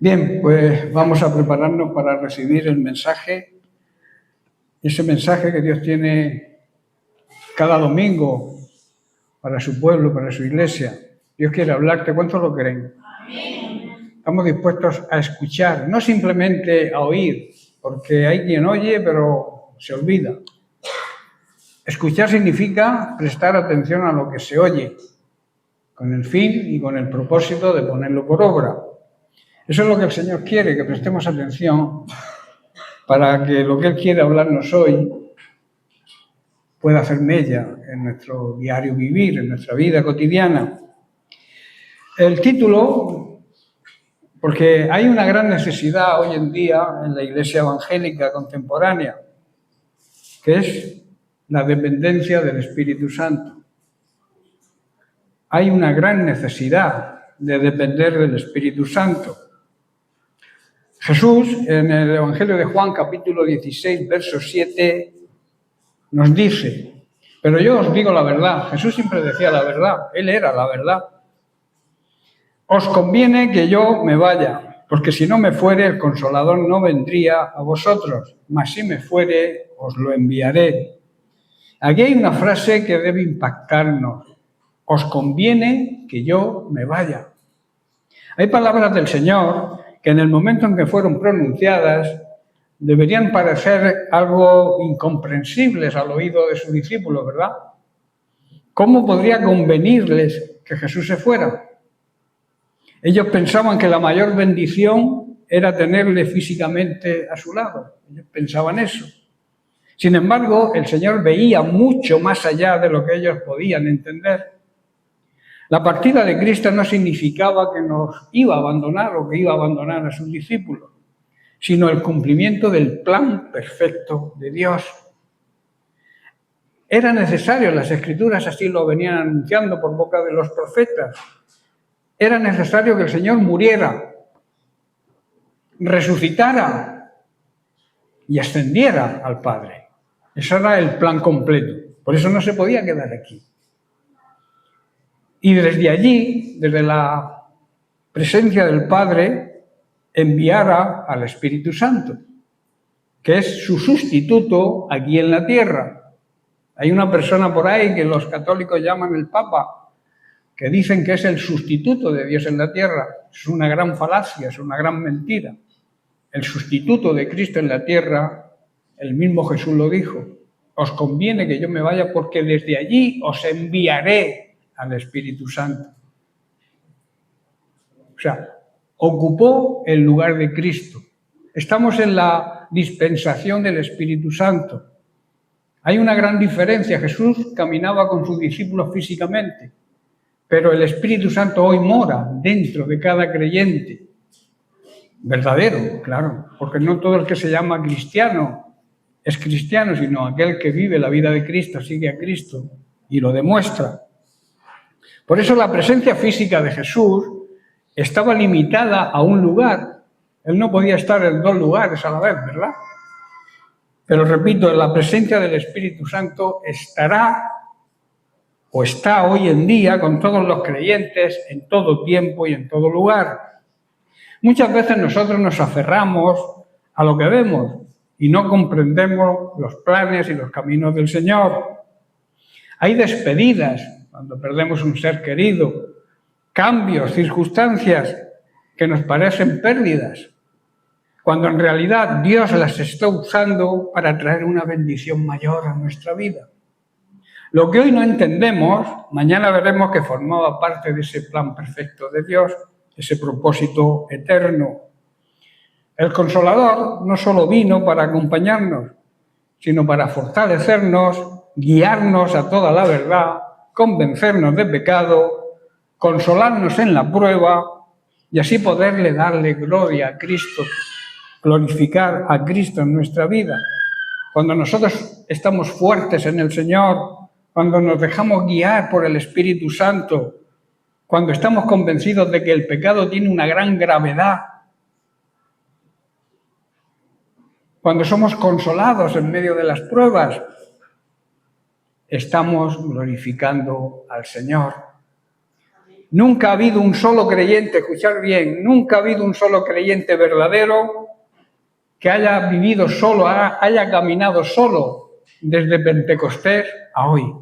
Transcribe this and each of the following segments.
Bien, pues vamos a prepararnos para recibir el mensaje, ese mensaje que Dios tiene cada domingo para su pueblo, para su iglesia. Dios quiere hablarte. ¿Cuántos lo creen? Amén. Estamos dispuestos a escuchar, no simplemente a oír, porque hay quien oye pero se olvida. Escuchar significa prestar atención a lo que se oye, con el fin y con el propósito de ponerlo por obra. Eso es lo que el Señor quiere, que prestemos atención para que lo que Él quiere hablarnos hoy pueda hacer mella en nuestro diario vivir, en nuestra vida cotidiana. El título, porque hay una gran necesidad hoy en día en la Iglesia evangélica contemporánea, que es la dependencia del Espíritu Santo. Hay una gran necesidad de depender del Espíritu Santo. Jesús, en el Evangelio de Juan, capítulo 16, verso 7, nos dice, pero yo os digo la verdad. Jesús siempre decía la verdad, Él era la verdad. Os conviene que yo me vaya, porque si no me fuere, el Consolador no vendría a vosotros, mas si me fuere, os lo enviaré. Aquí hay una frase que debe impactarnos. Os conviene que yo me vaya. Hay palabras del Señor que en el momento en que fueron pronunciadas deberían parecer algo incomprensibles al oído de sus discípulos, ¿verdad? ¿Cómo podría convenirles que Jesús se fuera? Ellos pensaban que la mayor bendición era tenerle físicamente a su lado. Ellos pensaban eso. Sin embargo, el Señor veía mucho más allá de lo que ellos podían entender. La partida de Cristo no significaba que nos iba a abandonar o que iba a abandonar a sus discípulos, sino el cumplimiento del plan perfecto de Dios. Era necesario, las Escrituras así lo venían anunciando por boca de los profetas, era necesario que el Señor muriera, resucitara y ascendiera al Padre. Ese era el plan completo, por eso no se podía quedar aquí. Y desde allí, desde la presencia del Padre, enviara al Espíritu Santo, que es su sustituto aquí en la tierra. Hay una persona por ahí que los católicos llaman el Papa, que dicen que es el sustituto de Dios en la tierra. Es una gran falacia, es una gran mentira. El sustituto de Cristo en la tierra, el mismo Jesús lo dijo, os conviene que yo me vaya porque desde allí os enviaré al Espíritu Santo. O sea, ocupó el lugar de Cristo. Estamos en la dispensación del Espíritu Santo. Hay una gran diferencia. Jesús caminaba con sus discípulos físicamente, pero el Espíritu Santo hoy mora dentro de cada creyente. Verdadero, claro, porque no todo el que se llama cristiano es cristiano, sino aquel que vive la vida de Cristo, sigue a Cristo y lo demuestra. Por eso la presencia física de Jesús estaba limitada a un lugar. Él no podía estar en dos lugares a la vez, ¿verdad? Pero repito, la presencia del Espíritu Santo estará o está hoy en día con todos los creyentes en todo tiempo y en todo lugar. Muchas veces nosotros nos aferramos a lo que vemos y no comprendemos los planes y los caminos del Señor. Hay despedidas cuando perdemos un ser querido, cambios, circunstancias que nos parecen pérdidas, cuando en realidad Dios las está usando para traer una bendición mayor a nuestra vida. Lo que hoy no entendemos, mañana veremos que formaba parte de ese plan perfecto de Dios, ese propósito eterno. El Consolador no solo vino para acompañarnos, sino para fortalecernos, guiarnos a toda la verdad, convencernos de pecado, consolarnos en la prueba y así poderle darle gloria a Cristo, glorificar a Cristo en nuestra vida. Cuando nosotros estamos fuertes en el Señor, cuando nos dejamos guiar por el Espíritu Santo, cuando estamos convencidos de que el pecado tiene una gran gravedad, cuando somos consolados en medio de las pruebas, estamos glorificando al Señor. Nunca ha habido un solo creyente, escuchad bien, nunca ha habido un solo creyente verdadero que haya vivido solo, haya caminado solo desde Pentecostés a hoy.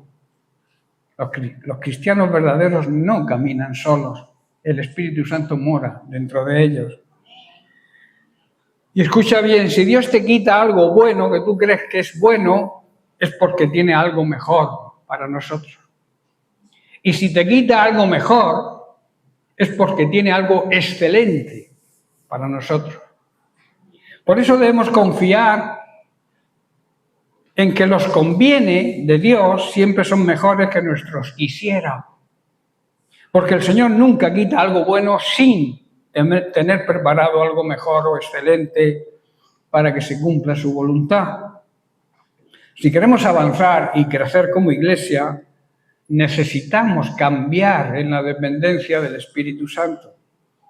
Los cristianos verdaderos no caminan solos, el Espíritu Santo mora dentro de ellos. Y escucha bien, si Dios te quita algo bueno que tú crees que es bueno, es porque tiene algo mejor para nosotros. Y si te quita algo mejor, es porque tiene algo excelente para nosotros. Por eso debemos confiar en que los conviene de Dios siempre son mejores que nuestros quisiera. Porque el Señor nunca quita algo bueno sin tener preparado algo mejor o excelente para que se cumpla su voluntad. Si queremos avanzar y crecer como iglesia, necesitamos cambiar en la dependencia del Espíritu Santo,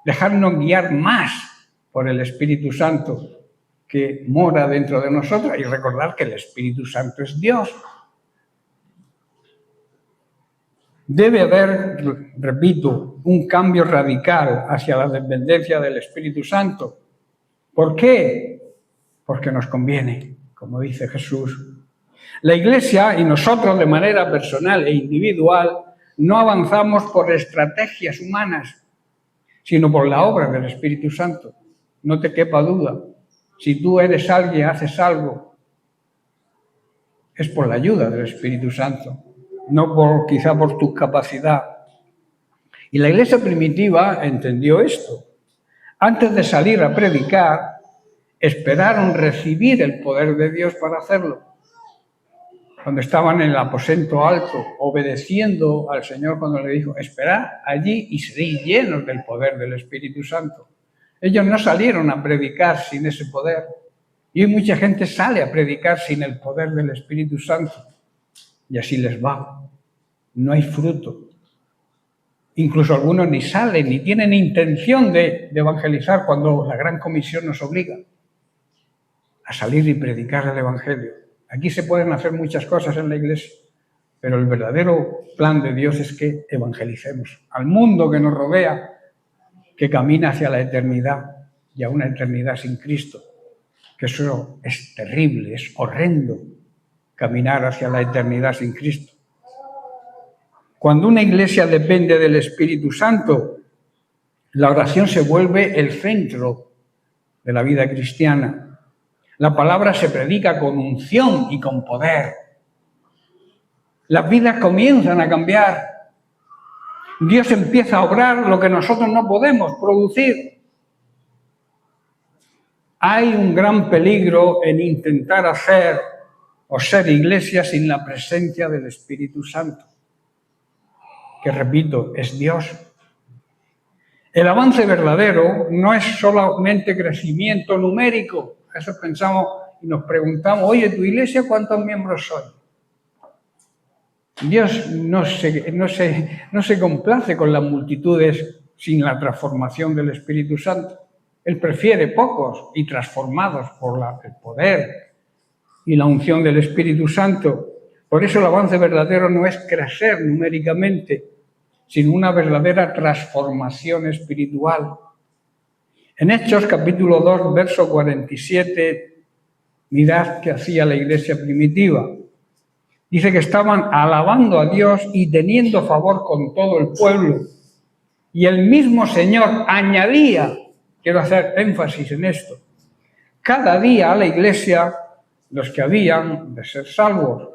dejarnos guiar más por el Espíritu Santo que mora dentro de nosotros y recordar que el Espíritu Santo es Dios. Debe haber, repito, un cambio radical hacia la dependencia del Espíritu Santo. ¿Por qué? Porque nos conviene, como dice Jesús. La Iglesia y nosotros de manera personal e individual no avanzamos por estrategias humanas, sino por la obra del Espíritu Santo. No te quepa duda. Si tú eres alguien, haces algo, es por la ayuda del Espíritu Santo, no quizá por tu capacidad. Y la Iglesia primitiva entendió esto. Antes de salir a predicar, esperaron recibir el poder de Dios para hacerlo. Cuando estaban en el aposento alto, obedeciendo al Señor cuando le dijo, esperad allí y seréis llenos del poder del Espíritu Santo. Ellos no salieron a predicar sin ese poder. Y hoy mucha gente sale a predicar sin el poder del Espíritu Santo. Y así les va. No hay fruto. Incluso algunos ni salen, ni tienen intención de evangelizar cuando la Gran Comisión nos obliga a salir y predicar el Evangelio. Aquí se pueden hacer muchas cosas en la Iglesia, pero el verdadero plan de Dios es que evangelicemos al mundo que nos rodea, que camina hacia la eternidad y a una eternidad sin Cristo. Que eso es terrible, es horrendo, caminar hacia la eternidad sin Cristo. Cuando una iglesia depende del Espíritu Santo, la oración se vuelve el centro de la vida cristiana. La palabra se predica con unción y con poder. Las vidas comienzan a cambiar. Dios empieza a obrar lo que nosotros no podemos producir. Hay un gran peligro en intentar hacer o ser iglesia sin la presencia del Espíritu Santo, que repito, es Dios. El avance verdadero no es solamente crecimiento numérico. A eso pensamos y nos preguntamos, oye, ¿tu iglesia cuántos miembros soy? Dios no se complace con las multitudes sin la transformación del Espíritu Santo. Él prefiere pocos y transformados por el poder y la unción del Espíritu Santo. Por eso el avance verdadero no es crecer numéricamente, sino una verdadera transformación espiritual. En Hechos capítulo 2, verso 47, mirad qué hacía la iglesia primitiva. Dice que estaban alabando a Dios y teniendo favor con todo el pueblo. Y el mismo Señor añadía, quiero hacer énfasis en esto, cada día a la iglesia los que habían de ser salvos.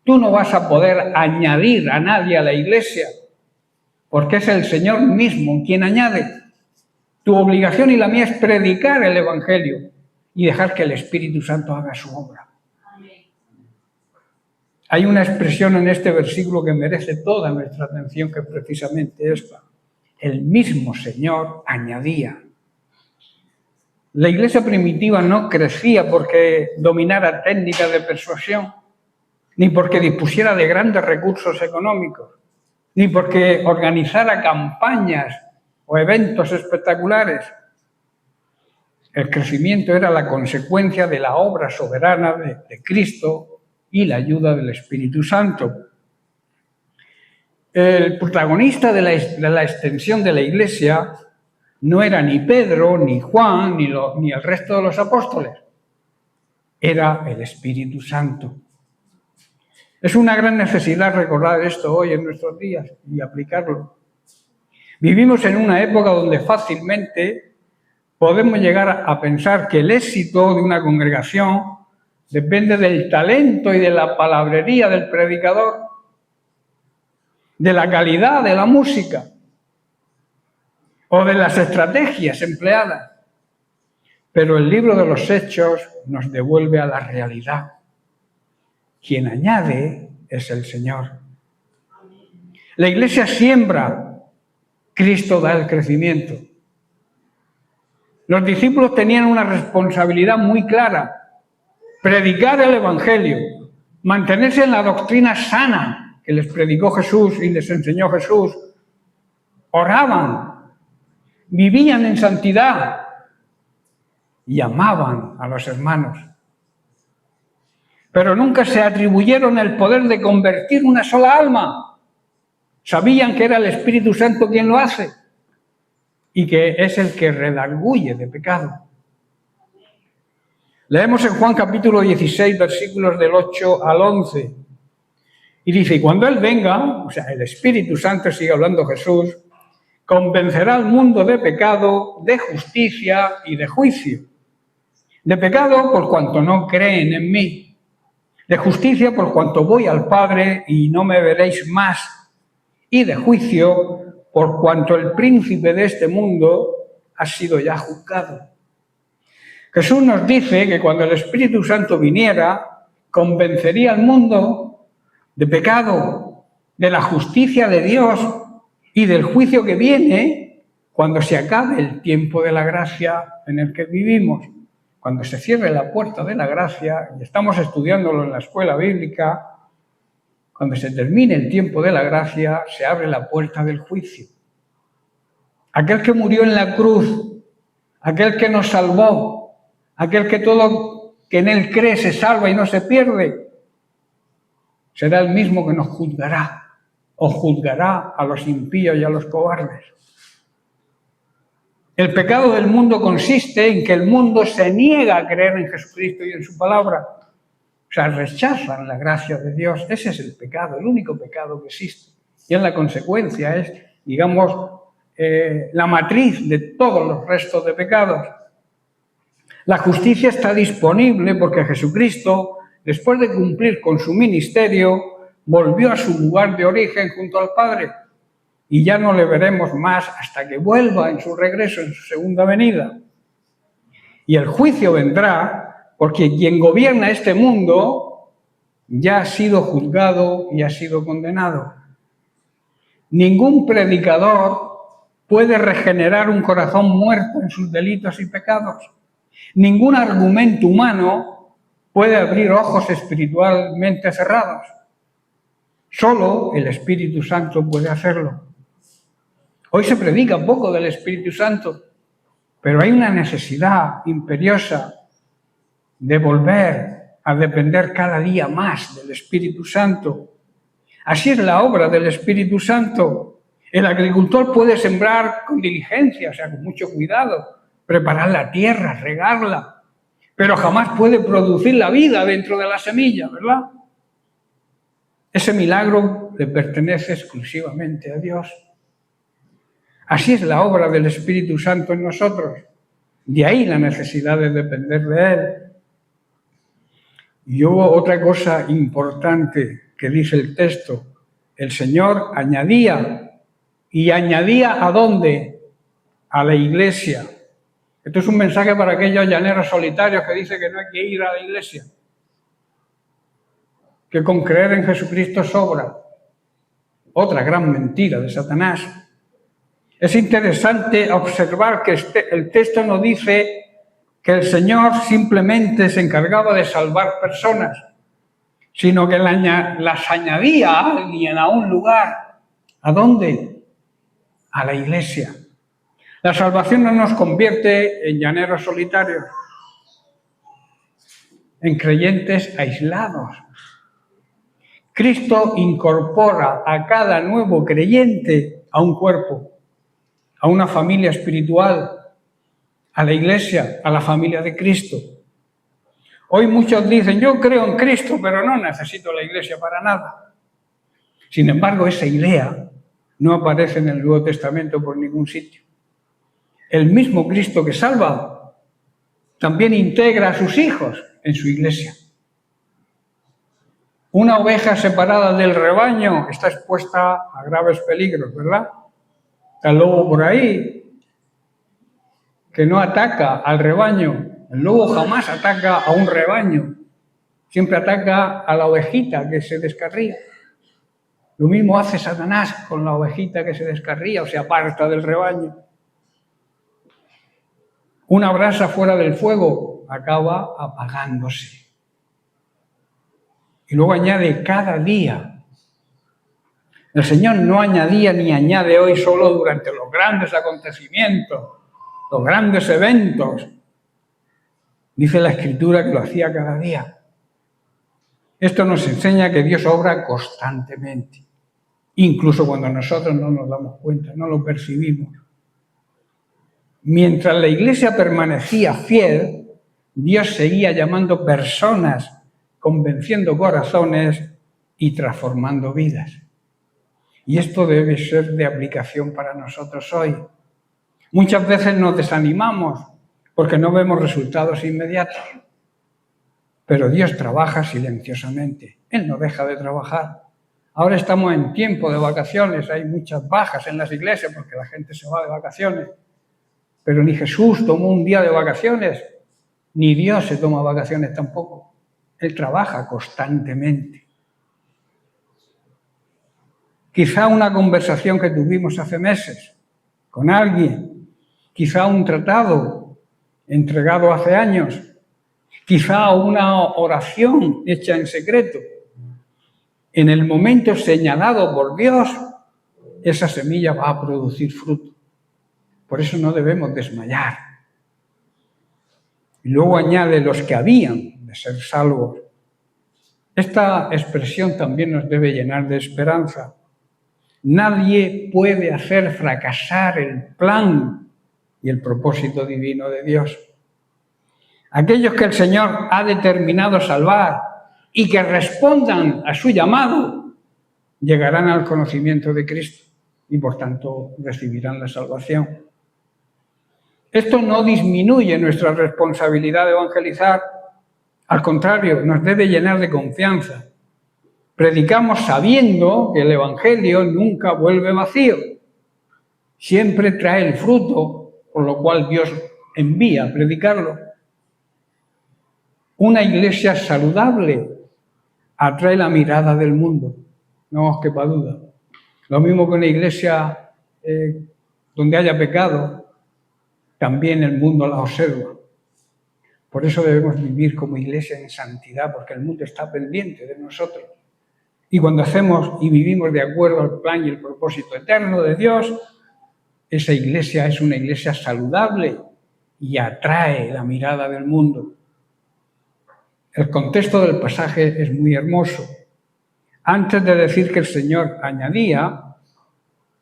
Tú no vas a poder añadir a nadie a la iglesia, porque es el Señor mismo quien añade. Tu obligación y la mía es predicar el Evangelio y dejar que el Espíritu Santo haga su obra. Hay una expresión en este versículo que merece toda nuestra atención, que es precisamente esta. El mismo Señor añadía. La iglesia primitiva no crecía porque dominara técnicas de persuasión, ni porque dispusiera de grandes recursos económicos, ni porque organizara campañas o eventos espectaculares. El crecimiento era la consecuencia de la obra soberana de Cristo y la ayuda del Espíritu Santo. El protagonista de la extensión de la Iglesia no era ni Pedro, ni Juan, ni el resto de los apóstoles. Era el Espíritu Santo. Es una gran necesidad recordar esto hoy en nuestros días y aplicarlo. Vivimos en una época donde fácilmente podemos llegar a pensar que el éxito de una congregación depende del talento y de la palabrería del predicador, de la calidad de la música o de las estrategias empleadas. Pero el libro de los Hechos nos devuelve a la realidad. Quien añade es el Señor. La Iglesia siembra, Cristo da el crecimiento. Los discípulos tenían una responsabilidad muy clara: predicar el Evangelio, mantenerse en la doctrina sana que les predicó Jesús y les enseñó Jesús. Oraban, vivían en santidad y amaban a los hermanos. Pero nunca se atribuyeron el poder de convertir una sola alma. Sabían que era el Espíritu Santo quien lo hace y que es el que redarguye de pecado. Leemos en Juan capítulo 16, versículos del 8 al 11. Y dice: y cuando Él venga, o sea, el Espíritu Santo, sigue hablando Jesús, convencerá al mundo de pecado, de justicia y de juicio. De pecado, por cuanto no creen en mí. De justicia, por cuanto voy al Padre y no me veréis más. Y de juicio, por cuanto el príncipe de este mundo ha sido ya juzgado. Jesús nos dice que cuando el Espíritu Santo viniera, convencería al mundo de pecado, de la justicia de Dios y del juicio que viene cuando se acabe el tiempo de la gracia en el que vivimos. Cuando se cierre la puerta de la gracia, y estamos estudiándolo en la escuela bíblica, cuando se termine el tiempo de la gracia, se abre la puerta del juicio. Aquel que murió en la cruz, aquel que nos salvó, aquel que todo que en Él cree se salva y no se pierde, será el mismo que nos juzgará, o juzgará a los impíos y a los cobardes. El pecado del mundo consiste en que el mundo se niega a creer en Jesucristo y en su palabra. O sea, rechazan la gracia de Dios. Ese es el pecado, el único pecado que existe. Y en la consecuencia es, digamos, la matriz de todos los restos de pecados. La justicia está disponible porque Jesucristo, después de cumplir con su ministerio, volvió a su lugar de origen junto al Padre. Y ya no le veremos más hasta que vuelva en su regreso, en su segunda venida. Y el juicio vendrá porque quien gobierna este mundo ya ha sido juzgado y ha sido condenado. Ningún predicador puede regenerar un corazón muerto en sus delitos y pecados. Ningún argumento humano puede abrir ojos espiritualmente cerrados. Solo el Espíritu Santo puede hacerlo. Hoy se predica poco del Espíritu Santo, pero hay una necesidad imperiosa de volver a depender cada día más del Espíritu Santo. Así es la obra del Espíritu Santo. El agricultor puede sembrar con diligencia, o sea, con mucho cuidado, preparar la tierra, regarla, pero jamás puede producir la vida dentro de la semilla, ¿verdad? Ese milagro le pertenece exclusivamente a Dios. Así es la obra del Espíritu Santo en nosotros. De ahí la necesidad de depender de Él. Y hubo otra cosa importante que dice el texto. El Señor añadía. ¿Y añadía a dónde? A la iglesia. Esto es un mensaje para aquellos llaneros solitarios que dicen que no hay que ir a la iglesia. Que con creer en Jesucristo sobra. Otra gran mentira de Satanás. Es interesante observar que el texto no dice que el Señor simplemente se encargaba de salvar personas, sino que las añadía a alguien, a un lugar. ¿A dónde? A la iglesia. La salvación no nos convierte en llaneros solitarios, en creyentes aislados. Cristo incorpora a cada nuevo creyente a un cuerpo, a una familia espiritual, a la iglesia, a la familia de Cristo. Hoy muchos dicen, yo creo en Cristo, pero no necesito la iglesia para nada. Sin embargo, esa idea no aparece en el Nuevo Testamento por ningún sitio. El mismo Cristo que salva también integra a sus hijos en su iglesia. Una oveja separada del rebaño está expuesta a graves peligros, ¿verdad? Está el lobo por ahí, que no ataca al rebaño. El lobo jamás ataca a un rebaño, siempre ataca a la ovejita que se descarría. Lo mismo hace Satanás con la ovejita que se descarría o se aparta del rebaño. Una brasa fuera del fuego acaba apagándose. Y luego añade cada día. El Señor no añadía ni añade hoy solo durante los grandes acontecimientos, los grandes eventos. Dice la Escritura que lo hacía cada día. Esto nos enseña que Dios obra constantemente, incluso cuando nosotros no nos damos cuenta, no lo percibimos. Mientras la iglesia permanecía fiel, Dios seguía llamando personas, convenciendo corazones y transformando vidas. Y esto debe ser de aplicación para nosotros hoy. Muchas veces nos desanimamos porque no vemos resultados inmediatos. Pero Dios trabaja silenciosamente. Él no deja de trabajar. Ahora estamos en tiempo de vacaciones, hay muchas bajas en las iglesias porque la gente se va de vacaciones. Pero ni Jesús tomó un día de vacaciones, ni Dios se toma vacaciones tampoco. Él trabaja constantemente. Quizá una conversación que tuvimos hace meses con alguien, quizá un tratado entregado hace años, quizá una oración hecha en secreto. En el momento señalado por Dios, esa semilla va a producir fruto. Por eso no debemos desmayar. Y luego añade los que habían de ser salvos. Esta expresión también nos debe llenar de esperanza. Nadie puede hacer fracasar el plan y el propósito divino de Dios. Aquellos que el Señor ha determinado salvar y que respondan a su llamado, llegarán al conocimiento de Cristo y por tanto recibirán la salvación. Esto no disminuye nuestra responsabilidad de evangelizar, al contrario, nos debe llenar de confianza. Predicamos sabiendo que el Evangelio nunca vuelve vacío, siempre trae el fruto, por lo cual Dios envía a predicarlo. Una iglesia saludable atrae la mirada del mundo, no os quepa duda. Lo mismo que una iglesia donde haya pecado, también el mundo la observa. Por eso debemos vivir como iglesia en santidad, porque el mundo está pendiente de nosotros. Y cuando hacemos y vivimos de acuerdo al plan y el propósito eterno de Dios, esa iglesia es una iglesia saludable y atrae la mirada del mundo. El contexto del pasaje es muy hermoso. Antes de decir que el Señor añadía,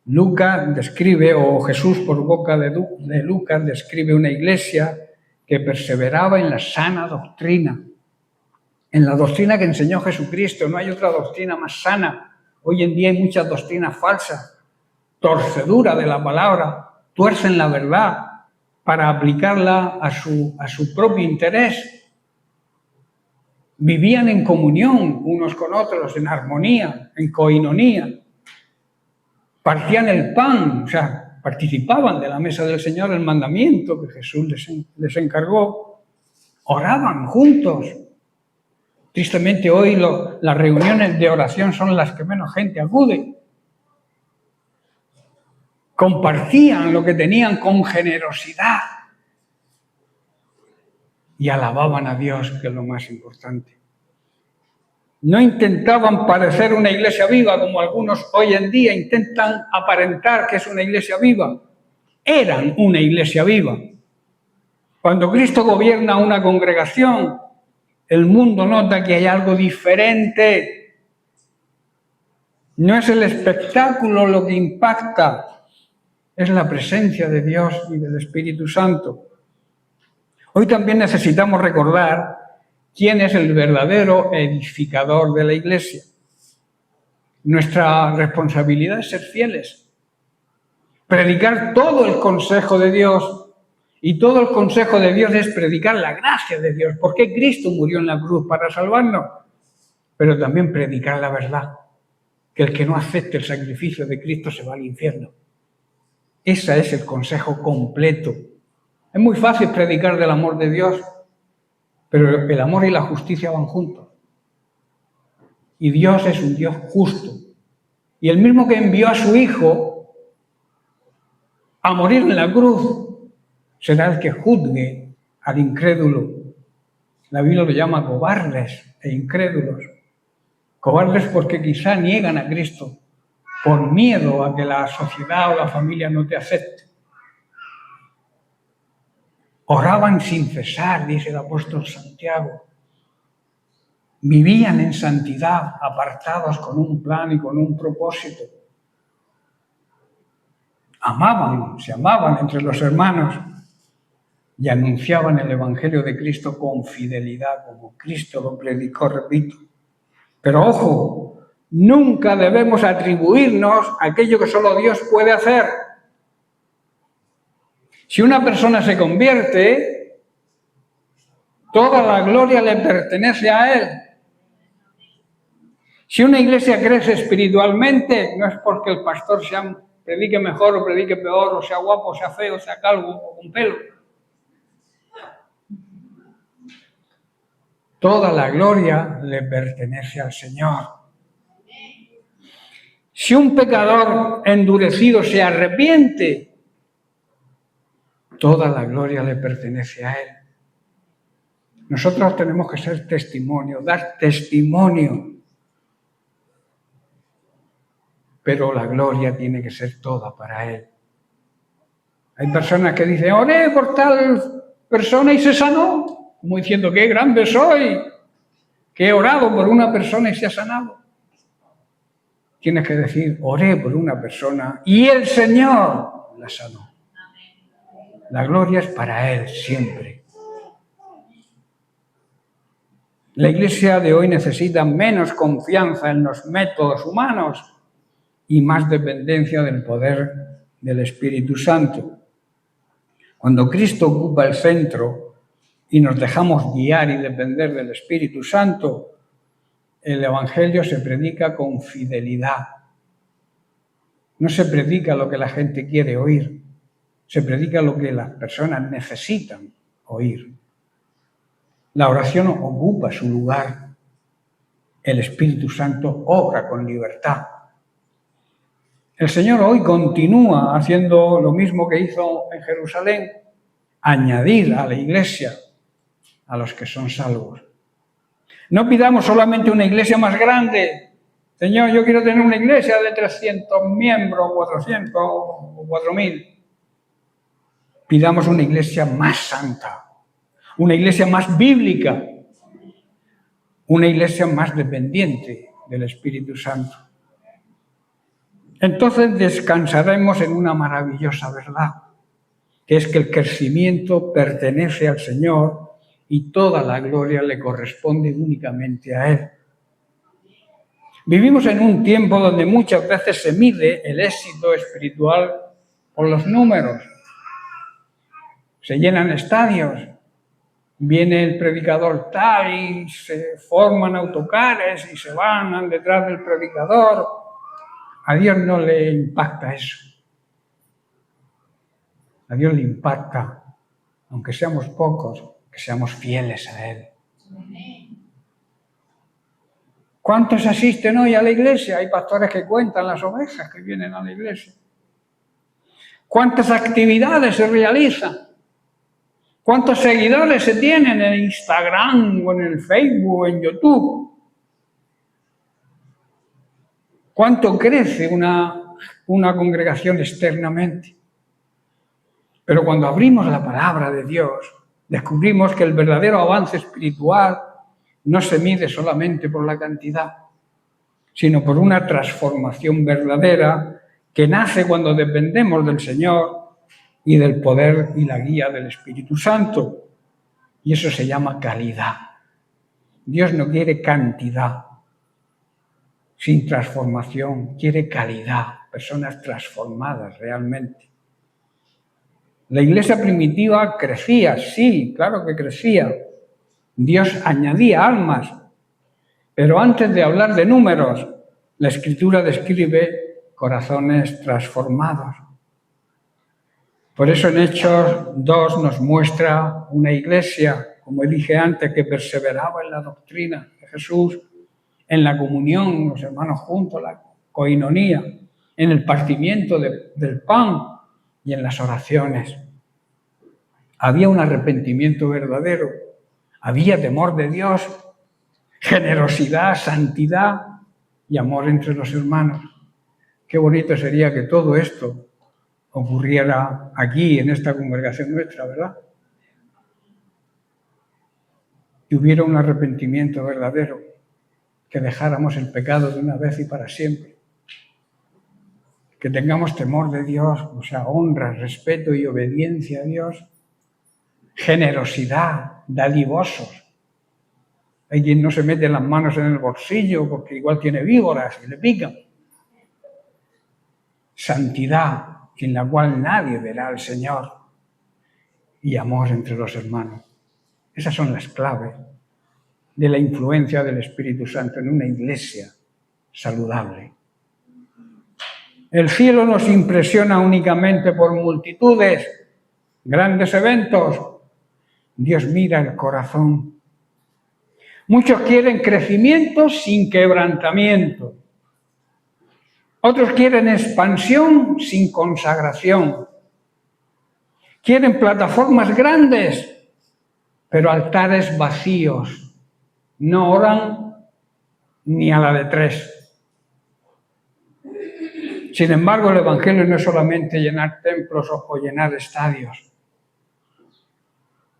Lucas describe, o Jesús por boca de Lucas describe una iglesia que perseveraba en la sana doctrina, en la doctrina que enseñó Jesucristo. No hay otra doctrina más sana. Hoy en día hay muchas doctrinas falsas, torcedura de la palabra, tuercen la verdad para aplicarla a su propio interés. Vivían en comunión unos con otros, en armonía, en coinonía. Partían el pan, o sea, participaban de la mesa del Señor, el mandamiento que Jesús les encargó. Oraban juntos. Tristemente hoy las reuniones de oración son las que menos gente acude. Compartían lo que tenían con generosidad y alababan a Dios, que es lo más importante. No intentaban parecer una iglesia viva como algunos hoy en día intentan aparentar que es una iglesia viva. Eran una iglesia viva. Cuando Cristo gobierna una congregación, el mundo nota que hay algo diferente. No es el espectáculo lo que impacta, es la presencia de Dios y del Espíritu Santo. Hoy también necesitamos recordar quién es el verdadero edificador de la Iglesia. Nuestra responsabilidad es ser fieles, predicar todo el consejo de Dios, y todo el consejo de Dios es predicar la gracia de Dios, porque Cristo murió en la cruz para salvarnos, pero también predicar la verdad, que el que no acepte el sacrificio de Cristo se va al infierno. Ese es el consejo completo. Es muy fácil predicar del amor de Dios, pero el amor y la justicia van juntos. Y Dios es un Dios justo. Y el mismo que envió a su Hijo a morir en la cruz, será el que juzgue al incrédulo. La Biblia lo llama cobardes e incrédulos. Cobardes porque quizá niegan a Cristo por miedo a que la sociedad o la familia no te acepte. Oraban sin cesar, dice el apóstol Santiago. Vivían en santidad, apartados con un plan y con un propósito. Se amaban entre los hermanos y anunciaban el Evangelio de Cristo con fidelidad, como Cristo lo predicó, repito. Pero ojo, nunca debemos atribuirnos aquello que solo Dios puede hacer. Si una persona se convierte, toda la gloria le pertenece a Él. Si una iglesia crece espiritualmente, no es porque el pastor predique mejor o predique peor, o sea guapo, o sea feo, o sea calvo, o con pelo. Toda la gloria le pertenece al Señor. Si un pecador endurecido se arrepiente, toda la gloria le pertenece a Él. Nosotros tenemos que ser testimonio, dar testimonio. Pero la gloria tiene que ser toda para Él. Hay personas que dicen, oré por tal persona y se sanó, como diciendo, qué grande soy, que he orado por una persona y se ha sanado. Tienes que decir, oré por una persona y el Señor la sanó. La gloria es para Él siempre. La Iglesia de hoy necesita menos confianza en los métodos humanos y más dependencia del poder del Espíritu Santo. Cuando Cristo ocupa el centro y nos dejamos guiar y depender del Espíritu Santo, el Evangelio se predica con fidelidad. No se predica lo que la gente quiere oír, se predica lo que las personas necesitan oír. La oración ocupa su lugar. El Espíritu Santo obra con libertad. El Señor hoy continúa haciendo lo mismo que hizo en Jerusalén, añadir a la Iglesia a los que son salvos. No pidamos solamente una iglesia más grande. Señor, yo quiero tener una iglesia de 300 miembros, 400 o 4.000. Pidamos una iglesia más santa, una iglesia más bíblica, una iglesia más dependiente del Espíritu Santo. Entonces descansaremos en una maravillosa verdad, que es que el crecimiento pertenece al Señor y toda la gloria le corresponde únicamente a Él. Vivimos en un tiempo donde muchas veces se mide el éxito espiritual por los números. Se llenan estadios, viene el predicador tal y se forman autocares y se van detrás del predicador. A Dios no le impacta eso. A Dios le impacta, aunque seamos pocos, que seamos fieles a Él. ¿Cuántos asisten hoy a la iglesia? Hay pastores que cuentan las ovejas que vienen a la iglesia. ¿Cuántas actividades se realizan? ¿Cuántos seguidores se tienen en Instagram o en el Facebook o en YouTube? ¿Cuánto crece una congregación externamente? Pero cuando abrimos la palabra de Dios, descubrimos que el verdadero avance espiritual no se mide solamente por la cantidad. sino por una transformación verdadera que nace cuando dependemos del Señor y del poder y la guía del Espíritu Santo. Y eso se llama calidad. Dios no quiere cantidad sin transformación, quiere calidad, personas transformadas realmente. La iglesia primitiva crecía, sí, claro que crecía. Dios añadía almas, pero antes de hablar de números, la Escritura describe corazones transformados. Por eso en Hechos 2 nos muestra una iglesia, como dije antes, que perseveraba en la doctrina de Jesús, en la comunión, los hermanos juntos, la coinonía, en el partimiento del pan y en las oraciones. Había un arrepentimiento verdadero, había temor de Dios, generosidad, santidad y amor entre los hermanos. Qué bonito sería que todo esto ocurriera aquí, en esta congregación nuestra, ¿verdad? Que hubiera un arrepentimiento verdadero, que dejáramos el pecado de una vez y para siempre. Que tengamos temor de Dios, o sea, honra, respeto y obediencia a Dios. Generosidad, dadivosos. Hay quien no se mete las manos en el bolsillo porque igual tiene víboras y le pican. Santidad, sin la cual nadie verá al Señor. Y amor entre los hermanos. Esas son las claves de la influencia del Espíritu Santo en una iglesia saludable. El cielo nos impresiona únicamente por multitudes, grandes eventos. Dios mira el corazón. Muchos quieren crecimiento sin quebrantamiento. Otros quieren expansión sin consagración. Quieren plataformas grandes, pero altares vacíos. No oran ni a la de 3. Sin embargo, el Evangelio no es solamente llenar templos o llenar estadios.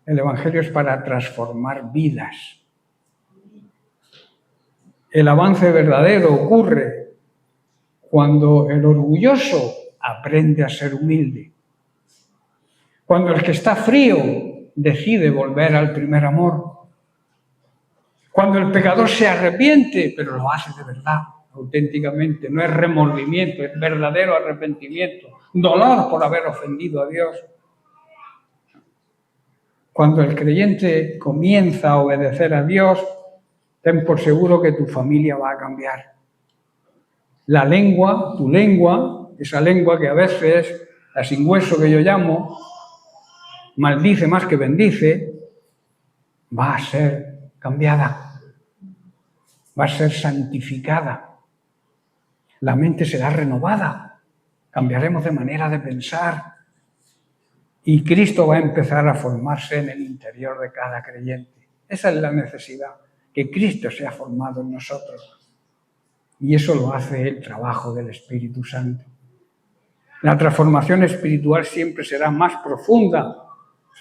El Evangelio es para transformar vidas. El avance verdadero ocurre cuando el orgulloso aprende a ser humilde. Cuando el que está frío decide volver al primer amor. Cuando el pecador se arrepiente, pero lo hace de verdad, auténticamente. No es remordimiento, es verdadero arrepentimiento. Dolor por haber ofendido a Dios. Cuando el creyente comienza a obedecer a Dios, ten por seguro que tu familia va a cambiar. La lengua, tu lengua, esa lengua que a veces, la sin hueso que yo llamo, maldice más que bendice, va a ser cambiada, va a ser santificada. La mente será renovada, cambiaremos de manera de pensar y Cristo va a empezar a formarse en el interior de cada creyente. Esa es la necesidad, que Cristo sea formado en nosotros. Y eso lo hace el trabajo del Espíritu Santo. La transformación espiritual siempre será más profunda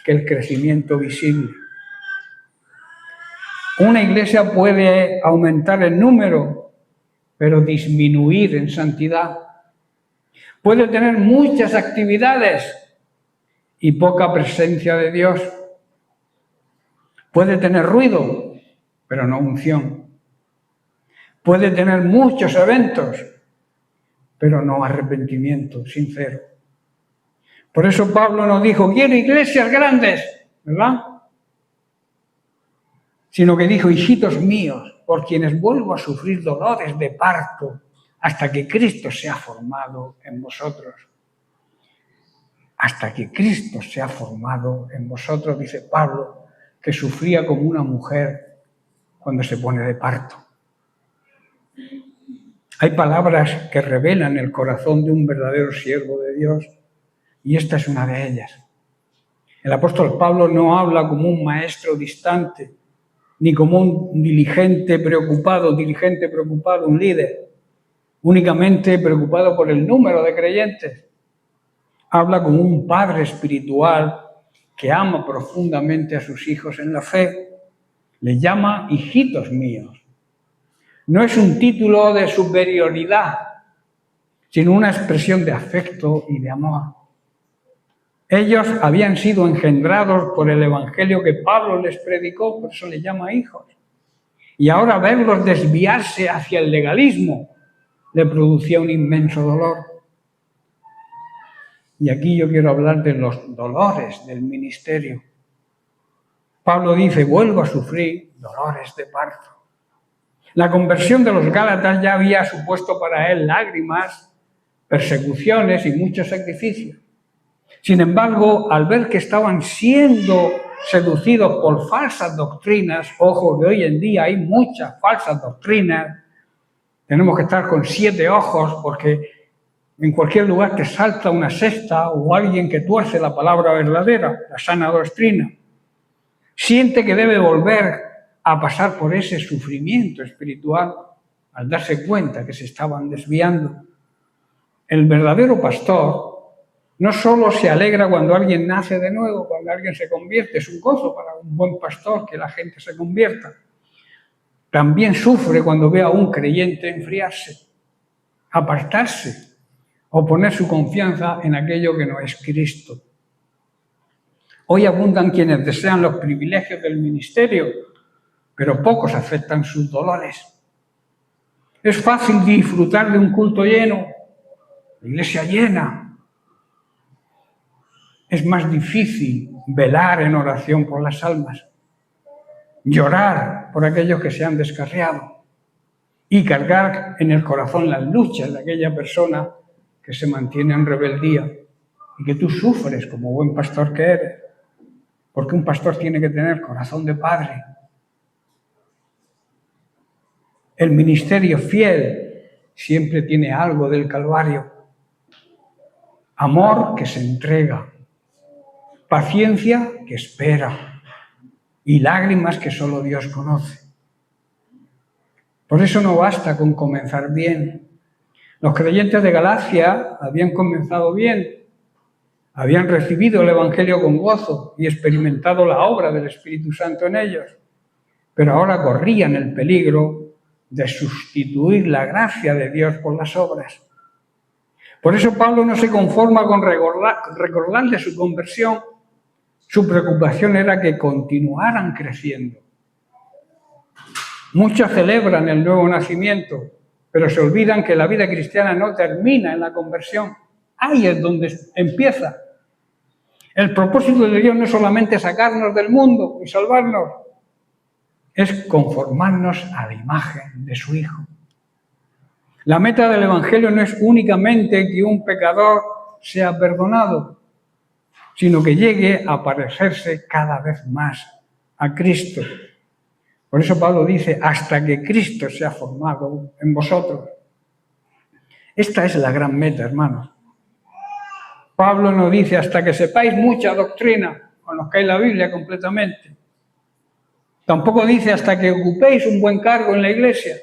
que el crecimiento visible. Una iglesia puede aumentar en número, pero disminuir en santidad. Puede tener muchas actividades y poca presencia de Dios. Puede tener ruido, pero no unción. Puede tener muchos eventos, pero no arrepentimiento sincero. Por eso Pablo nos dijo, quiero iglesias grandes, ¿verdad? Sino que dijo, hijitos míos, por quienes vuelvo a sufrir dolores de parto hasta que Cristo sea formado en vosotros. Hasta que Cristo sea formado en vosotros, dice Pablo, que sufría como una mujer cuando se pone de parto. Hay palabras que revelan el corazón de un verdadero siervo de Dios y esta es una de ellas. El apóstol Pablo no habla como un maestro distante, ni como un dirigente preocupado, un líder, únicamente preocupado por el número de creyentes. Habla como un padre espiritual que ama profundamente a sus hijos en la fe. Les llama hijitos míos. no es un título de superioridad, sino una expresión de afecto y de amor. Ellos habían sido engendrados por el evangelio que Pablo les predicó, por eso les llama hijos. Y ahora verlos desviarse hacia el legalismo le producía un inmenso dolor. Y aquí yo quiero hablar de los dolores del ministerio. Pablo dice, vuelvo a sufrir dolores de parto. La conversión de los Gálatas ya había supuesto para él lágrimas, persecuciones y muchos sacrificios. Sin embargo, al ver que estaban siendo seducidos por falsas doctrinas, ojo que hoy en día hay muchas falsas doctrinas, tenemos que estar con 7 ojos porque en cualquier lugar te salta una secta o alguien que tuerce la palabra verdadera, la sana doctrina. Siente que debe volver a pasar por ese sufrimiento espiritual al darse cuenta que se estaban desviando. El verdadero pastor no solo se alegra cuando alguien nace de nuevo, cuando alguien se convierte, es un gozo para un buen pastor que la gente se convierta. También sufre cuando ve a un creyente enfriarse, apartarse o poner su confianza en aquello que no es Cristo. Hoy abundan quienes desean los privilegios del ministerio, pero pocos aceptan sus dolores. Es fácil disfrutar de un culto lleno, la iglesia llena. Es más difícil velar en oración por las almas, llorar por aquellos que se han descarriado y cargar en el corazón las luchas de aquella persona que se mantiene en rebeldía y que tú sufres como buen pastor que eres, porque un pastor tiene que tener corazón de padre. El ministerio fiel siempre tiene algo del Calvario. Amor que se entrega, paciencia que espera y lágrimas que solo Dios conoce. Por eso no basta con comenzar bien. Los creyentes de Galacia habían comenzado bien, habían recibido el Evangelio con gozo y experimentado la obra del Espíritu Santo en ellos, pero ahora corrían el peligro de sustituir la gracia de Dios por las obras. Por eso Pablo no se conforma con recordarle su conversión. Su preocupación era que continuaran creciendo. Muchos celebran el nuevo nacimiento, pero se olvidan que la vida cristiana no termina en la conversión. Ahí es donde empieza. El propósito de Dios no es solamente sacarnos del mundo y salvarnos, es conformarnos a la imagen de su Hijo. La meta del Evangelio no es únicamente que un pecador sea perdonado, sino que llegue a parecerse cada vez más a Cristo. Por eso Pablo dice, hasta que Cristo sea formado en vosotros. Esta es la gran meta, hermanos. Pablo nos dice, hasta que sepáis mucha doctrina, conozcáis la Biblia completamente. Tampoco dice hasta que ocupéis un buen cargo en la iglesia.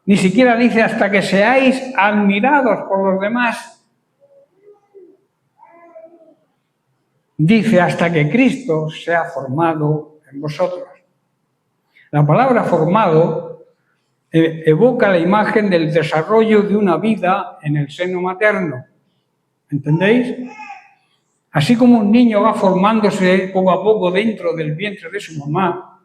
Ni siquiera dice hasta que seáis admirados por los demás. Dice hasta que Cristo sea formado en vosotros. La palabra formado evoca la imagen del desarrollo de una vida en el seno materno. ¿Entendéis? Así como un niño va formándose poco a poco dentro del vientre de su mamá,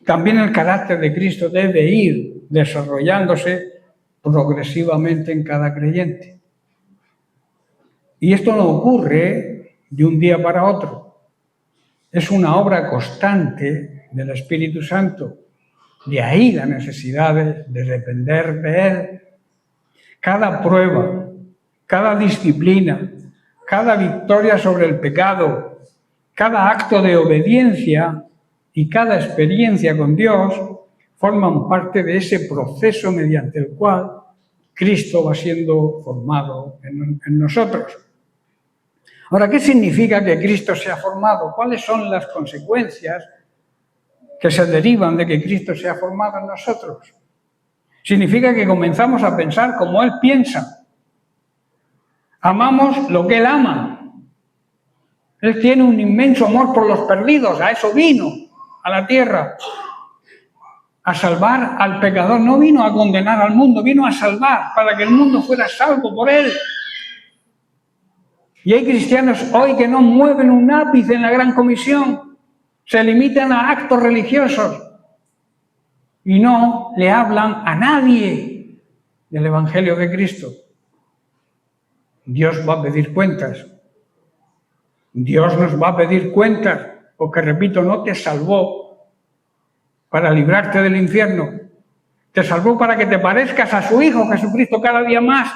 también el carácter de Cristo debe ir desarrollándose progresivamente en cada creyente. Y esto no ocurre de un día para otro. Es una obra constante del Espíritu Santo. De ahí la necesidad de depender de Él. Cada prueba, cada disciplina, cada victoria sobre el pecado, cada acto de obediencia y cada experiencia con Dios forman parte de ese proceso mediante el cual Cristo va siendo formado en nosotros. Ahora, ¿qué significa que Cristo sea formado? ¿Cuáles son las consecuencias que se derivan de que Cristo sea formado en nosotros? Significa que comenzamos a pensar como Él piensa. Amamos lo que Él ama. Él tiene un inmenso amor por los perdidos, a eso vino a la tierra. a salvar al pecador, no vino a condenar al mundo, vino a salvar para que el mundo fuera salvo por él. Y hay cristianos hoy que no mueven un ápice en la Gran Comisión, se limitan a actos religiosos y no le hablan a nadie del Evangelio de Cristo. Dios va a pedir cuentas. Dios nos va a pedir cuentas, porque repito, no te salvó para librarte del infierno. Te salvó para que te parezcas a su Hijo Jesucristo cada día más.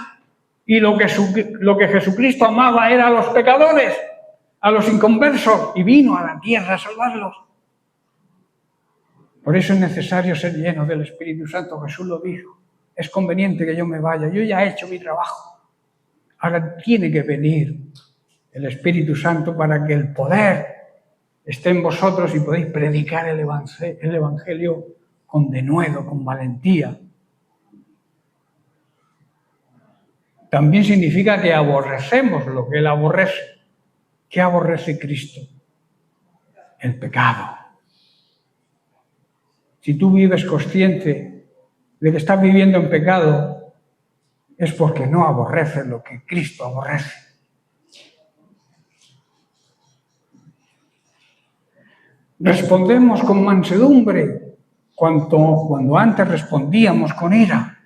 Y lo que Jesucristo amaba era a los pecadores, a los inconversos, y vino a la tierra a salvarlos. Por eso es necesario ser lleno del Espíritu Santo. Jesús lo dijo. Es conveniente que yo me vaya. Yo ya he hecho mi trabajo. Ahora tiene que venir el Espíritu Santo para que el poder esté en vosotros y podéis predicar el Evangelio con denuedo, con valentía. También significa que aborrecemos lo que Él aborrece. ¿Qué aborrece Cristo? El pecado. Si tú vives consciente de que estás viviendo en pecado, es porque no aborreces lo que Cristo aborrece. Respondemos con mansedumbre cuando antes respondíamos con ira.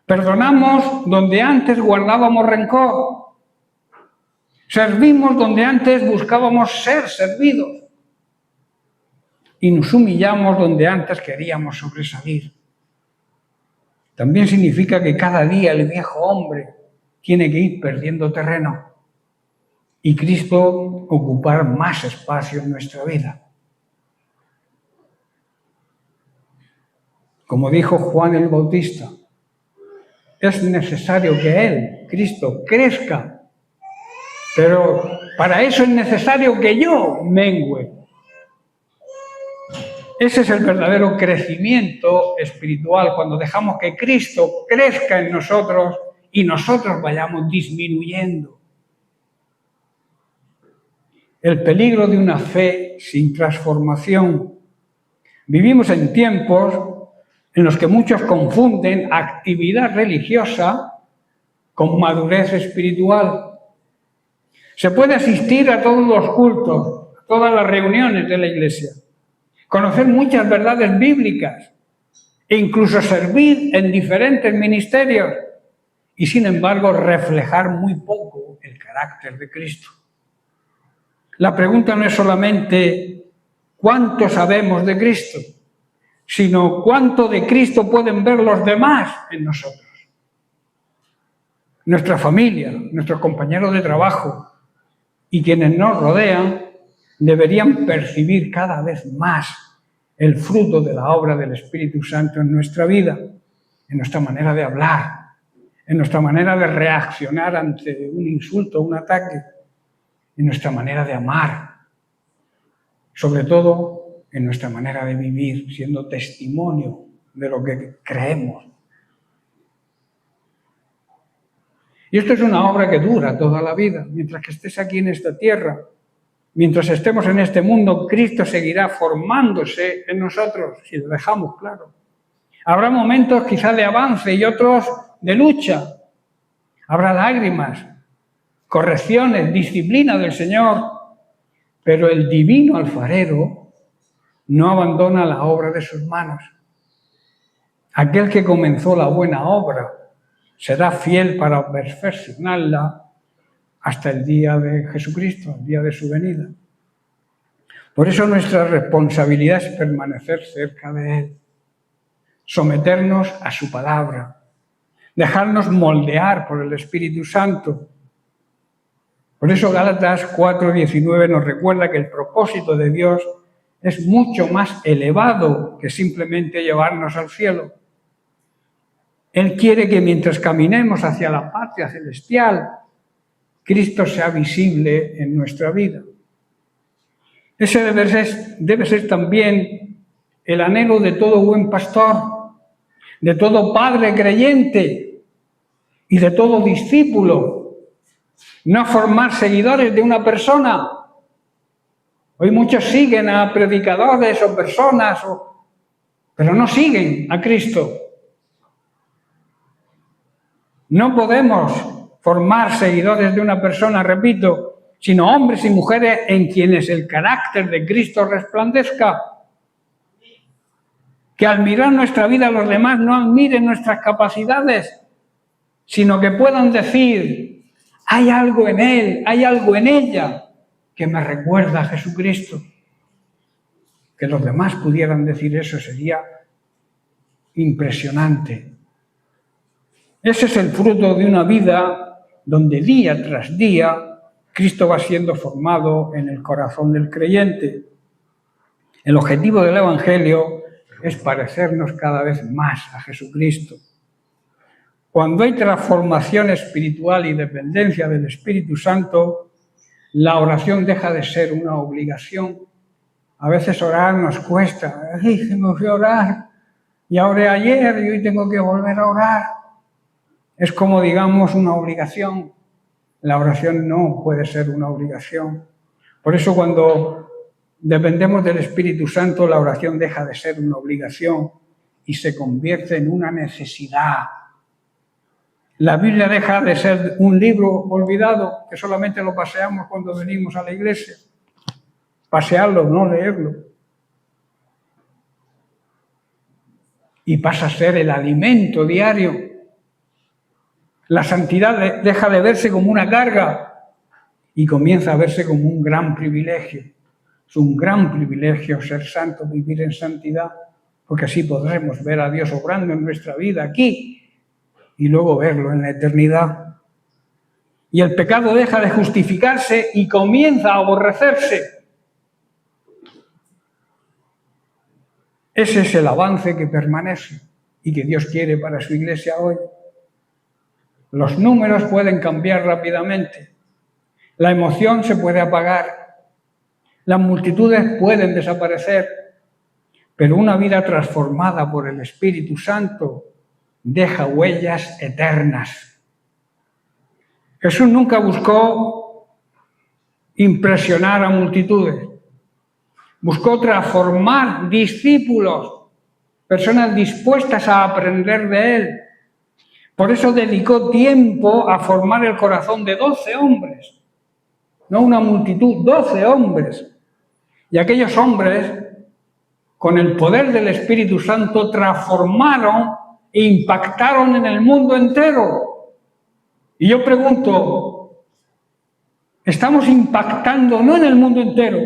Perdonamos donde antes guardábamos rencor. Servimos donde antes buscábamos ser servidos. Y nos humillamos donde antes queríamos sobresalir. También significa que cada día el viejo hombre tiene que ir perdiendo terreno y Cristo ocupar más espacio en nuestra vida. Como dijo Juan el Bautista, es necesario que Él, Cristo, crezca, pero para eso es necesario que yo mengüe. Ese es el verdadero crecimiento espiritual, cuando dejamos que Cristo crezca en nosotros y nosotros vayamos disminuyendo. El peligro de una fe sin transformación. Vivimos en tiempos en los que muchos confunden actividad religiosa con madurez espiritual. Se puede asistir a todos los cultos, a todas las reuniones de la Iglesia, conocer muchas verdades bíblicas e incluso servir en diferentes ministerios y, sin embargo, reflejar muy poco el carácter de Cristo. La pregunta no es solamente cuánto sabemos de Cristo, sino cuánto de Cristo pueden ver los demás en nosotros. Nuestra familia, nuestros compañeros de trabajo y quienes nos rodean deberían percibir cada vez más el fruto de la obra del Espíritu Santo en nuestra vida, en nuestra manera de hablar, en nuestra manera de reaccionar ante un insulto o un ataque, en nuestra manera de amar, sobre todo en nuestra manera de vivir, siendo testimonio de lo que creemos. Y esto es una obra que dura toda la vida. Mientras que estés aquí en esta tierra, mientras estemos en este mundo, Cristo seguirá formándose en nosotros, si lo dejamos claro. Habrá momentos quizá de avance y otros de lucha. Habrá lágrimas, correcciones, disciplina del Señor, pero el divino alfarero no abandona la obra de sus manos. Aquel que comenzó la buena obra será fiel para perfeccionarla hasta el día de Jesucristo, el día de su venida. Por eso nuestra responsabilidad es permanecer cerca de Él, someternos a su palabra, dejarnos moldear por el Espíritu Santo. Por eso Gálatas 4:19 nos recuerda que el propósito de Dios es mucho más elevado que simplemente llevarnos al cielo. Él quiere que mientras caminemos hacia la patria celestial, Cristo sea visible en nuestra vida. Ese debe ser también el anhelo de todo buen pastor, de todo padre creyente y de todo discípulo. No formar seguidores de una persona. Hoy muchos siguen a predicadores o personas pero no siguen a Cristo. No podemos formar seguidores de una persona, repito, sino hombres y mujeres en quienes el carácter de Cristo resplandezca. Que al mirar nuestra vida los demás no admiren nuestras capacidades, sino que puedan decir, hay algo en él, hay algo en ella que me recuerda a Jesucristo. Que los demás pudieran decir eso sería impresionante. Ese es el fruto de una vida donde día tras día Cristo va siendo formado en el corazón del creyente. El objetivo del Evangelio es parecernos cada vez más a Jesucristo. Cuando hay transformación espiritual y dependencia del Espíritu Santo, la oración deja de ser una obligación. A veces orar nos cuesta. ¡Ay, tengo que orar! Ya oré ayer y hoy tengo que volver a orar. Es como, digamos, una obligación. La oración no puede ser una obligación. Por eso cuando dependemos del Espíritu Santo, la oración deja de ser una obligación y se convierte en una necesidad. La Biblia deja de ser un libro olvidado que solamente lo paseamos cuando venimos a la iglesia. Pasearlo, no leerlo. Y pasa a ser el alimento diario. La santidad deja de verse como una carga y comienza a verse como un gran privilegio. Es un gran privilegio ser santo, vivir en santidad, porque así podremos ver a Dios obrando en nuestra vida aquí y luego verlo en la eternidad. Y el pecado deja de justificarse y comienza a aborrecerse. Ese es el avance que permanece y que Dios quiere para su iglesia hoy. Los números pueden cambiar rápidamente. La emoción se puede apagar. Las multitudes pueden desaparecer. Pero una vida transformada por el Espíritu Santo deja huellas eternas. Jesús nunca buscó impresionar a multitudes. Buscó transformar discípulos, personas dispuestas a aprender de él. Por eso dedicó tiempo a formar el corazón de 12 hombres, no una multitud, 12 hombres. Y aquellos hombres, con el poder del Espíritu Santo, transformaron e impactaron en el mundo entero. Y yo pregunto, ¿estamos impactando no en el mundo entero,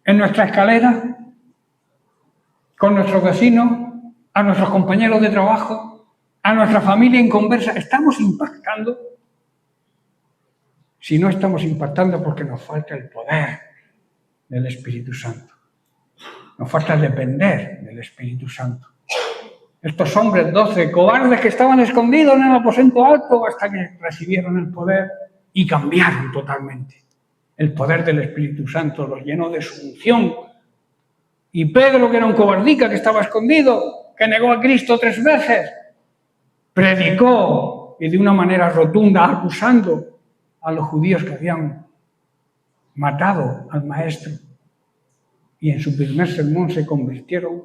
en nuestra escalera, con nuestros vecinos, a nuestros compañeros de trabajo, a nuestra familia inconversa? ¿Estamos impactando? Si no estamos impactando, porque nos falta el poder del Espíritu Santo. Nos falta depender del Espíritu Santo. Estos hombres, 12 cobardes que estaban escondidos en el aposento alto hasta que recibieron el poder y cambiaron totalmente. El poder del Espíritu Santo los llenó de su unción. Y Pedro, que era un cobardica, que estaba escondido, que negó a Cristo 3 veces, predicó y de una manera rotunda, acusando a los judíos que habían matado al maestro. Y en su primer sermón se convirtieron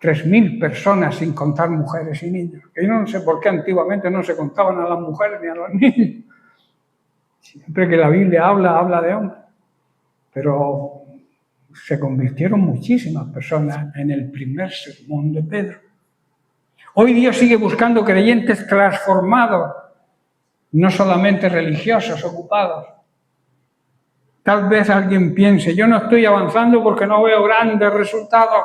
3.000 personas, sin contar mujeres y niños. Que yo no sé por qué antiguamente no se contaban a las mujeres ni a los niños. Siempre que la Biblia habla de hombres. Pero se convirtieron muchísimas personas en el primer sermón de Pedro. Hoy Dios sigue buscando creyentes transformados, no solamente religiosos ocupados. Tal vez alguien piense, yo no estoy avanzando porque no veo grandes resultados.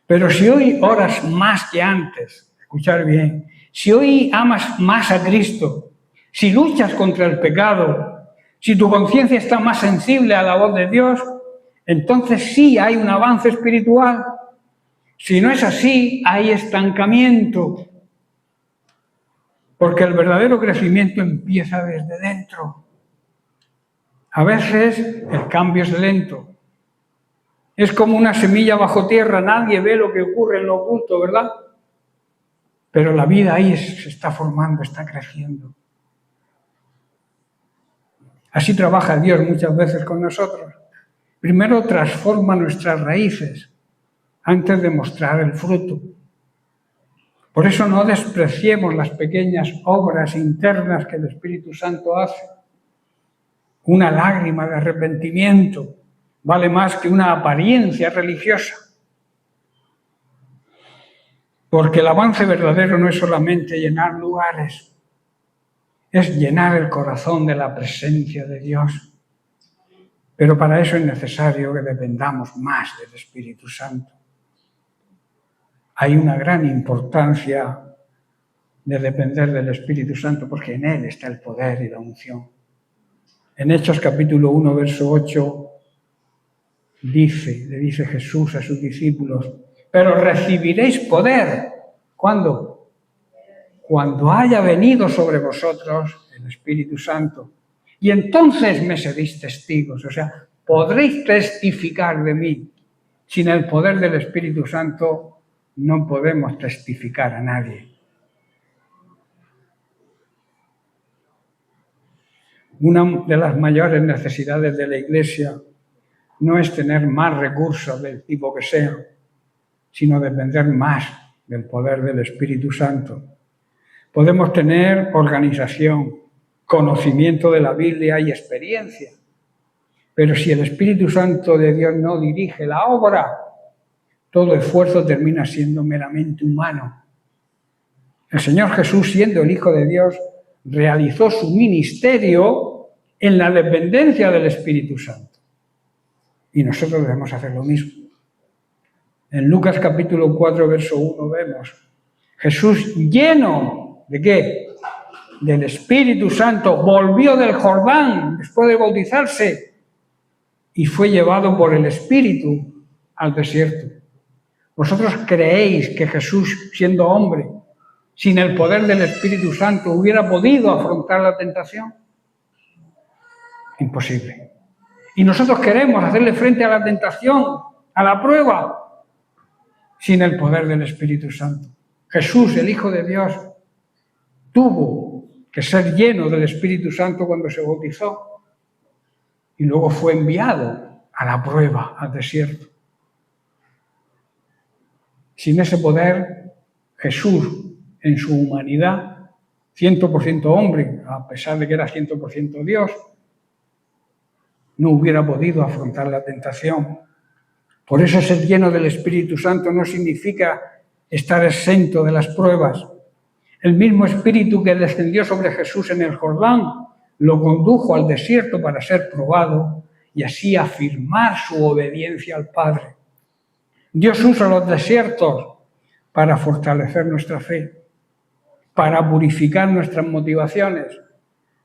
Pero si hoy oras más que antes, escuchar bien, si hoy amas más a Cristo, si luchas contra el pecado, si tu conciencia está más sensible a la voz de Dios, entonces sí hay un avance espiritual. Si no es así, hay estancamiento. Porque el verdadero crecimiento empieza desde dentro. A veces el cambio es lento. Es como una semilla bajo tierra, nadie ve lo que ocurre en lo oculto, ¿verdad? Pero la vida ahí se está formando, está creciendo. Así trabaja Dios muchas veces con nosotros. Primero transforma nuestras raíces, antes de mostrar el fruto. Por eso no despreciemos las pequeñas obras internas que el Espíritu Santo hace. Una lágrima de arrepentimiento vale más que una apariencia religiosa. Porque el avance verdadero no es solamente llenar lugares, es llenar el corazón de la presencia de Dios. Pero para eso es necesario que dependamos más del Espíritu Santo. Hay una gran importancia de depender del Espíritu Santo porque en Él está el poder y la unción. En Hechos capítulo 1, verso 8, le dice Jesús a sus discípulos, pero recibiréis poder. ¿Cuándo? Cuando haya venido sobre vosotros el Espíritu Santo. Y entonces me seréis testigos, o sea, podréis testificar de mí. Sin el poder del Espíritu Santo no podemos testificar a nadie. Una de las mayores necesidades de la Iglesia no es tener más recursos del tipo que sea, sino depender más del poder del Espíritu Santo. Podemos tener organización, conocimiento de la Biblia y experiencia, pero si el Espíritu Santo de Dios no dirige la obra, todo esfuerzo termina siendo meramente humano. El Señor Jesús, siendo el Hijo de Dios, realizó su ministerio en la dependencia del Espíritu Santo. Y nosotros debemos hacer lo mismo. En Lucas capítulo 4, verso 1 vemos Jesús lleno ¿de qué? Del Espíritu Santo, volvió del Jordán después de bautizarse y fue llevado por el Espíritu al desierto. ¿Vosotros creéis que Jesús, siendo hombre, sin el poder del Espíritu Santo, hubiera podido afrontar la tentación? Imposible. Y nosotros queremos hacerle frente a la tentación, a la prueba, sin el poder del Espíritu Santo. Jesús, el Hijo de Dios, tuvo que ser lleno del Espíritu Santo cuando se bautizó y luego fue enviado a la prueba, al desierto. Sin ese poder, Jesús, en su humanidad, 100% hombre, a pesar de que era 100% Dios, no hubiera podido afrontar la tentación. Por eso ser lleno del Espíritu Santo no significa estar exento de las pruebas. El mismo Espíritu que descendió sobre Jesús en el Jordán lo condujo al desierto para ser probado y así afirmar su obediencia al Padre. Dios usa los desiertos para fortalecer nuestra fe, para purificar nuestras motivaciones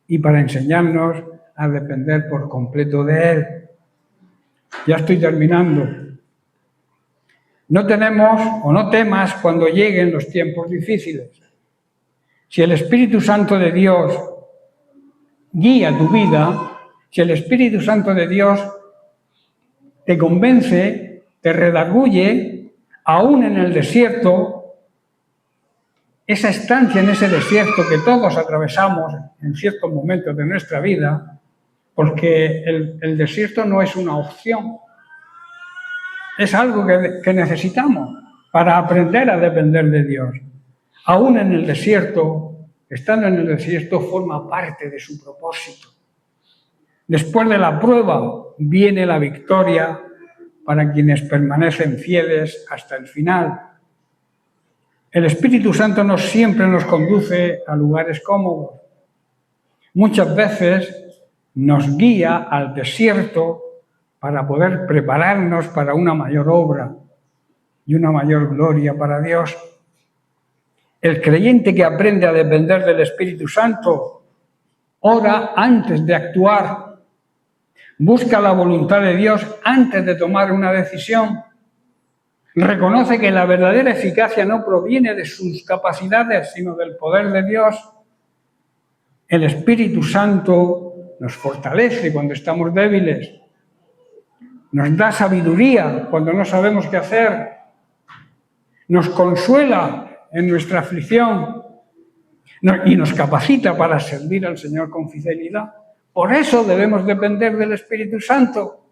y para enseñarnos a depender por completo de Él. Ya estoy terminando. No temas cuando lleguen los tiempos difíciles. Si el Espíritu Santo de Dios guía tu vida, si el Espíritu Santo de Dios te convence, te redarguye, aún en el desierto, esa estancia en ese desierto que todos atravesamos en ciertos momentos de nuestra vida, porque el desierto no es una opción, es algo que necesitamos para aprender a depender de Dios. Aún en el desierto, estando en el desierto, forma parte de su propósito. Después de la prueba viene la victoria para quienes permanecen fieles hasta el final. El Espíritu Santo no siempre nos conduce a lugares cómodos. Muchas veces nos guía al desierto para poder prepararnos para una mayor obra y una mayor gloria para Dios. El creyente que aprende a depender del Espíritu Santo ora antes de actuar, busca la voluntad de Dios antes de tomar una decisión, reconoce que la verdadera eficacia no proviene de sus capacidades, sino del poder de Dios. El Espíritu Santo nos fortalece cuando estamos débiles, nos da sabiduría cuando no sabemos qué hacer, nos consuela en nuestra aflicción y nos capacita para servir al Señor con fidelidad. Por eso debemos depender del Espíritu Santo.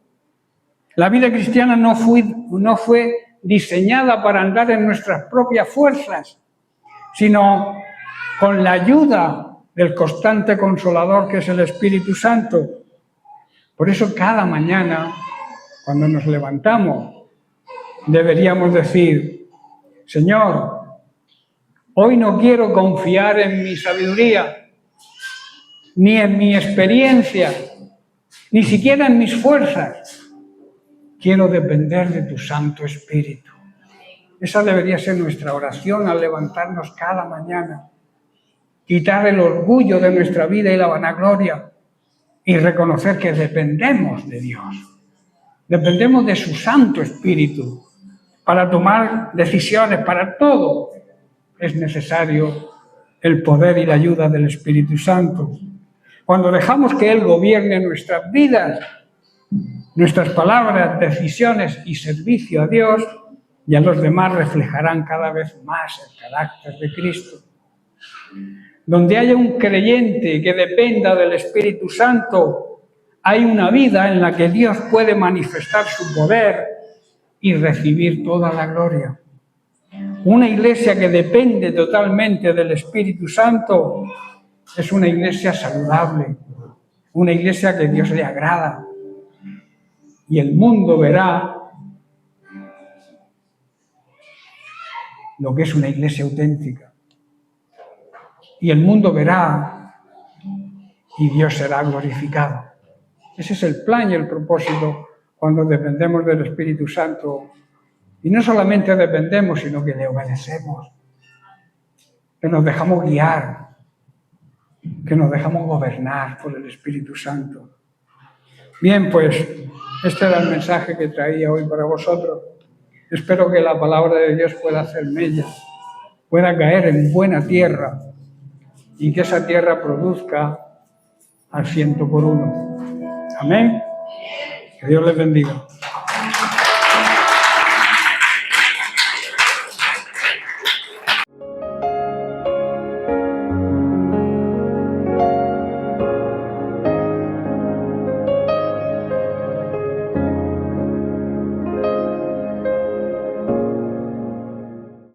La vida cristiana no fue diseñada para andar en nuestras propias fuerzas, sino con la ayuda del constante Consolador que es el Espíritu Santo. Por eso cada mañana, cuando nos levantamos, deberíamos decir: Señor, hoy no quiero confiar en mi sabiduría, ni en mi experiencia, ni siquiera en mis fuerzas. Quiero depender de tu Santo Espíritu. Esa debería ser nuestra oración al levantarnos cada mañana. Quitar el orgullo de nuestra vida y la vanagloria y reconocer que dependemos de Dios. Dependemos de su Santo Espíritu. Para tomar decisiones, para todo, es necesario el poder y la ayuda del Espíritu Santo. Cuando dejamos que Él gobierne nuestras vidas, nuestras palabras, decisiones y servicio a Dios, y a los demás reflejarán cada vez más el carácter de Cristo. Donde haya un creyente que dependa del Espíritu Santo, hay una vida en la que Dios puede manifestar su poder y recibir toda la gloria. Una iglesia que depende totalmente del Espíritu Santo es una iglesia saludable, una iglesia que a Dios le agrada. Y el mundo verá lo que es una iglesia auténtica. Y el mundo verá y Dios será glorificado. Ese es el plan y el propósito cuando dependemos del Espíritu Santo. Y no solamente dependemos, sino que le obedecemos. Que nos dejamos guiar. Que nos dejamos gobernar por el Espíritu Santo. Bien, pues este era el mensaje que traía hoy para vosotros. Espero que la palabra de Dios pueda hacer mella, pueda caer en buena tierra y que esa tierra produzca al 100 por 1. Amén. Que Dios les bendiga.